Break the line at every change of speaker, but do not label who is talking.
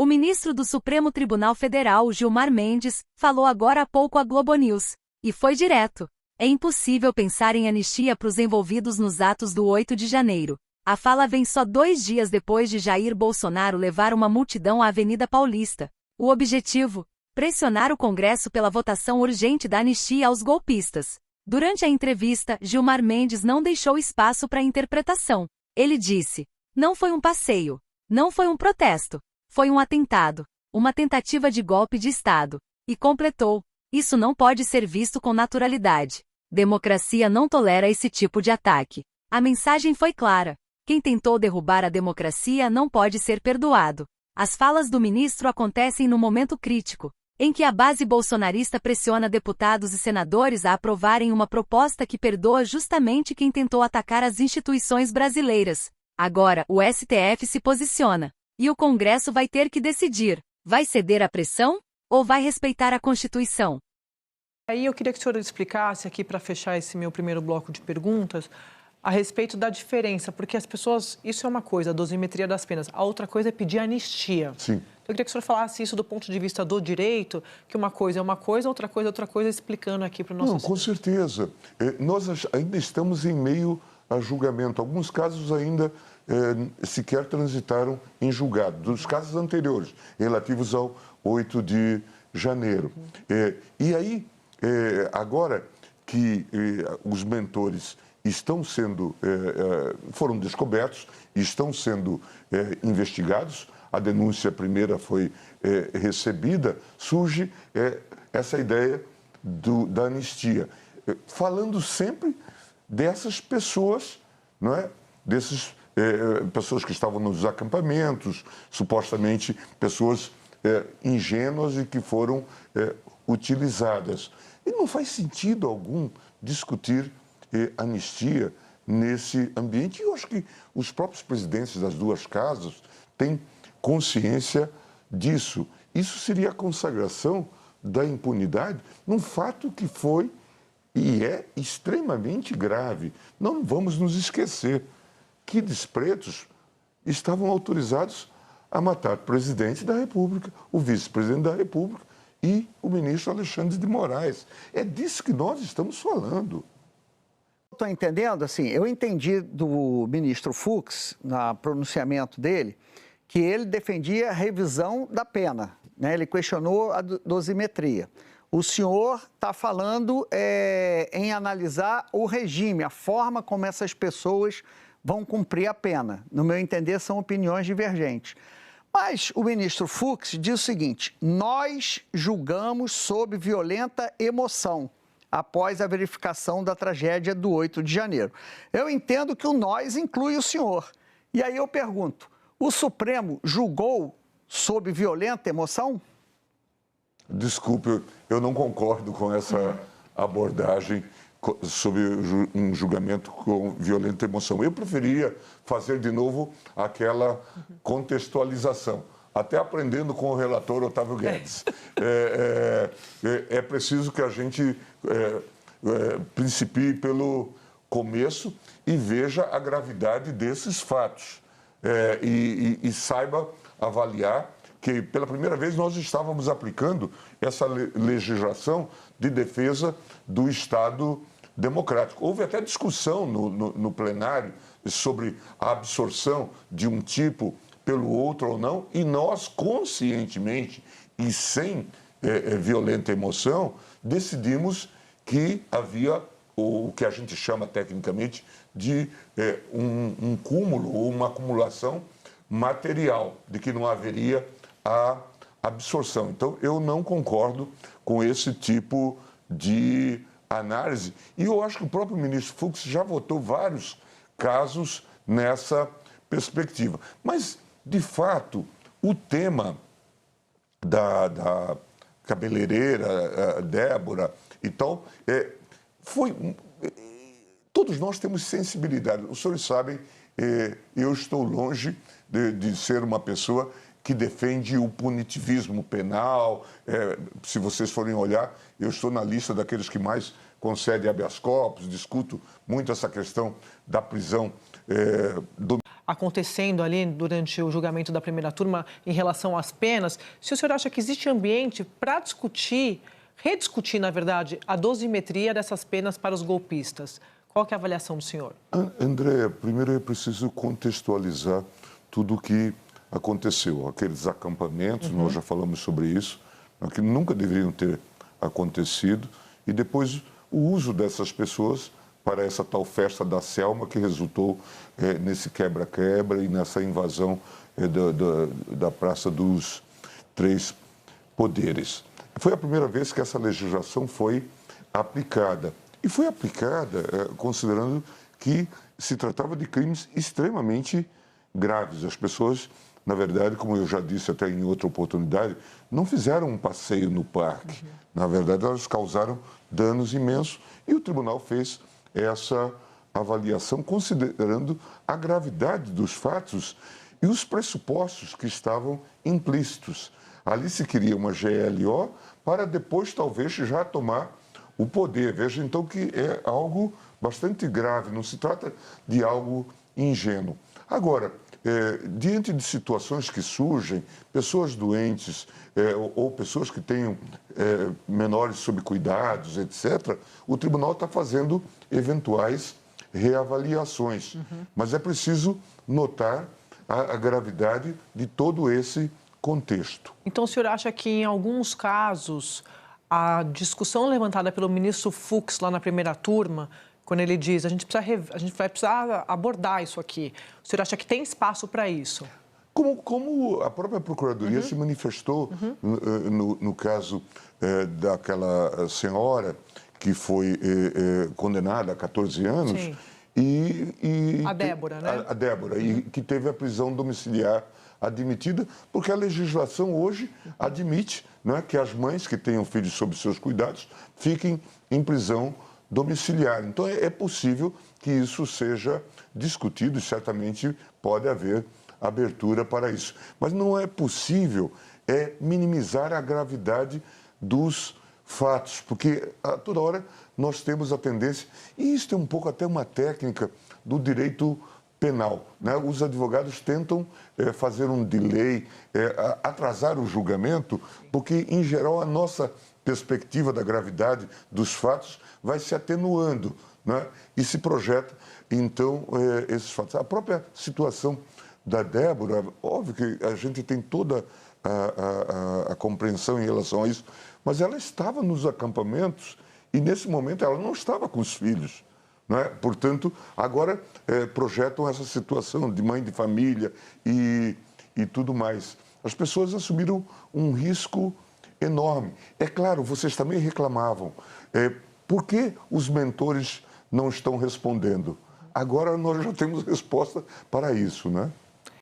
O ministro do Supremo Tribunal Federal, Gilmar Mendes, falou agora há pouco à Globo News. E foi direto. É impossível pensar em anistia para os envolvidos nos atos do 8 de janeiro. A fala vem só 2 dias depois de Jair Bolsonaro levar uma multidão à Avenida Paulista. O objetivo? Pressionar o Congresso pela votação urgente da anistia aos golpistas. Durante a entrevista, Gilmar Mendes não deixou espaço para interpretação. Ele disse: não foi um passeio. Não foi um protesto. Foi um atentado. Uma tentativa de golpe de Estado. E completou: isso não pode ser visto com naturalidade. Democracia não tolera esse tipo de ataque. A mensagem foi clara. Quem tentou derrubar a democracia não pode ser perdoado. As falas do ministro acontecem no momento crítico, em que a base bolsonarista pressiona deputados e senadores a aprovarem uma proposta que perdoa justamente quem tentou atacar as instituições brasileiras. Agora, o STF se posiciona. E o Congresso vai ter que decidir: vai ceder à pressão ou vai respeitar a Constituição?
Aí eu queria que o senhor explicasse aqui, para fechar esse meu primeiro bloco de perguntas, a respeito da diferença, porque as pessoas, isso é uma coisa, a dosimetria das penas, a outra coisa é pedir anistia.
Sim.
Então, eu queria que o senhor falasse isso do ponto de vista do direito, que uma coisa é uma coisa, outra coisa, explicando aqui para o nosso...
Não, com certeza. Nós ainda estamos em meio a julgamento. Alguns casos ainda sequer transitaram em julgado, dos casos anteriores, relativos ao 8 de janeiro. E aí, agora que os mentores estão sendo, foram descobertos e estão sendo investigados, a denúncia primeira foi recebida, surge essa ideia da anistia, falando sempre dessas pessoas, não é? Dessas pessoas que estavam nos acampamentos, supostamente pessoas ingênuas e que foram utilizadas. E não faz sentido algum discutir anistia nesse ambiente. E eu acho que os próprios presidentes das duas casas têm consciência disso. Isso seria a consagração da impunidade num fato que foi e é extremamente grave. Não vamos nos esquecer que despretos estavam autorizados a matar o presidente da República, o vice-presidente da República e o ministro Alexandre de Moraes. É disso que nós estamos falando.
Estou entendendo, assim, eu entendi do ministro Fux, no pronunciamento dele, que ele defendia a revisão da pena, né? Ele questionou a dosimetria. O senhor está falando em analisar o regime, a forma como essas pessoas vão cumprir a pena. No meu entender, são opiniões divergentes. Mas o ministro Fux diz o seguinte: nós julgamos sob violenta emoção após a verificação da tragédia do 8 de janeiro. Eu entendo que o nós inclui o senhor. E aí eu pergunto, o Supremo julgou sob violenta emoção?
Desculpe, eu não concordo com essa abordagem sobre um julgamento com violenta emoção. Eu preferia fazer de novo aquela contextualização, até aprendendo com o relator Otávio Guedes. É preciso que a gente principie pelo começo e veja a gravidade desses fatos e saiba avaliar que, pela primeira vez, nós estávamos aplicando essa legislação de defesa do Estado democrático. Houve até discussão no plenário sobre a absorção de um tipo pelo outro ou não, e nós, conscientemente e sem violenta emoção, decidimos que havia o que a gente chama tecnicamente de um cúmulo ou uma acumulação material, de que não haveria a absorção. Então, eu não concordo com esse tipo de análise. E eu acho que o próprio ministro Fux já votou vários casos nessa perspectiva. Mas, de fato, o tema da cabeleireira, Débora e tal, todos nós temos sensibilidade. Os senhores sabem, eu estou longe de ser uma pessoa que defende o punitivismo penal. Se vocês forem olhar, eu estou na lista daqueles que mais concedem habeas corpus, discuto muito essa questão da prisão
acontecendo ali durante o julgamento da primeira turma em relação às penas, se o senhor acha que existe ambiente para discutir, rediscutir, na verdade, a dosimetria dessas penas para os golpistas. Qual que é a avaliação do senhor?
André, primeiro é preciso contextualizar tudo o que aconteceu. Aqueles acampamentos, nós já falamos sobre isso, que nunca deveriam ter acontecido, e depois o uso dessas pessoas para essa tal festa da Selma que resultou nesse quebra-quebra e nessa invasão da Praça dos Três Poderes. Foi a primeira vez que essa legislação foi aplicada. E foi aplicada considerando que se tratava de crimes extremamente graves. As pessoas, na verdade, como eu já disse até em outra oportunidade, não fizeram um passeio no parque. Na verdade, elas causaram danos imensos e o tribunal fez essa avaliação considerando a gravidade dos fatos e os pressupostos que estavam implícitos. Ali se queria uma GLO para depois, talvez, já tomar o poder. Veja, então, que é algo bastante grave, não se trata de algo ingênuo. Agora, diante de situações que surgem, pessoas doentes ou pessoas que tenham menores sob cuidados, etc., o tribunal está fazendo eventuais reavaliações. Mas é preciso notar a gravidade de todo esse contexto.
Então, o senhor acha que, em alguns casos, a discussão levantada pelo ministro Fux lá na primeira turma, quando ele diz a gente vai precisar abordar isso aqui, o senhor acha que tem espaço para isso?
Como a própria Procuradoria se manifestou no caso daquela senhora que foi condenada a 14 anos.
Sim.
A
Débora, né?
A Débora, e que teve a prisão domiciliar admitida, porque a legislação hoje admite, não é, que as mães que tenham filhos sob seus cuidados fiquem em prisão domiciliar. Então, é possível que isso seja discutido e certamente pode haver abertura para isso. Mas não é possível minimizar a gravidade dos fatos, porque a toda hora nós temos a tendência, e isso é um pouco até uma técnica do direito penal, né? Os advogados tentam fazer um delay, atrasar o julgamento, porque, em geral, a nossa perspectiva da gravidade dos fatos vai se atenuando, né? E se projeta, então, esses fatos. A própria situação da Débora, óbvio que a gente tem toda a compreensão em relação a isso, mas ela estava nos acampamentos e, nesse momento, ela não estava com os filhos. Não é? Portanto, agora projetam essa situação de mãe de família e tudo mais. As pessoas assumiram um risco enorme. É claro, vocês também reclamavam. Por que os mentores não estão respondendo? Agora nós já temos resposta para isso, né?